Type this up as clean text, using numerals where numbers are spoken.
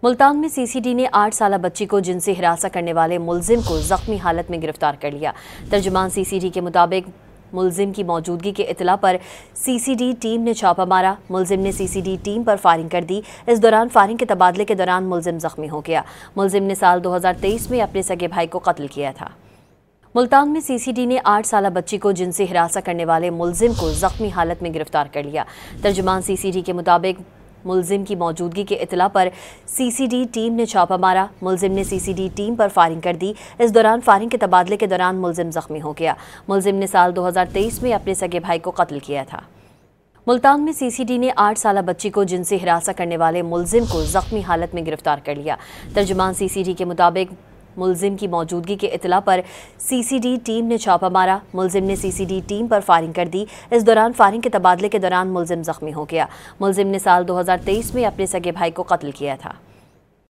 ملتان میں سی C D نے 8 سالہ بچی کو جنسی ہراساں کرنے والے ملزم کو زخمی حالت میں گرفتار کر لیا۔ ترجمان سی سی ڈی کے مطابق ملزم کی موجودگی کی اطلاع پر سی سی ڈی ٹیم نے چھاپہ مارا۔ ملزم نے سی سی ڈی ٹیم پر فائرنگ کر دی۔ اس دوران فائرنگ کے تبادلے کے دوران ملزم زخمی ہو گیا۔ ملزم نے سال 2023 میں اپنے سگے بھائی کو قتل کیا تھا۔ ملتان میں سی سی ڈی نے 8 سالہ بچی کو جنسی ہراساں کرنے والے ملزم کو زخمی حالت میں گرفتار کر لیا۔ ترجمان سی سی ڈی کے مطابق ملزم کی موجودگی کی اطلاع پر سی سی ڈی ٹیم نے چھاپہ مارا۔ ملزم نے سی سی ڈی ٹیم پر فائرنگ کر دی۔ اس دوران فائرنگ کے تبادلے کے دوران ملزم زخمی ہو گیا۔ ملزم نے سال 2023 میں اپنے سگے بھائی کو قتل کیا تھا۔ ملتان میں سی سی ڈی نے 8 سالہ بچی کو جنسی ہراساں کرنے والے ملزم کو زخمی حالت میں گرفتار کر لیا۔ ترجمان سی سی ڈی کے مطابق ملزم کی موجودگی کی اطلاع پر سی سی ڈی ٹیم نے چھاپہ مارا۔ ملزم نے سی سی ڈی ٹیم پر فائرنگ کر دی۔ اس دوران فائرنگ کے تبادلے کے دوران ملزم زخمی ہو گیا۔ ملزم نے سال 2023 میں اپنے سگے بھائی کو قتل کیا تھا۔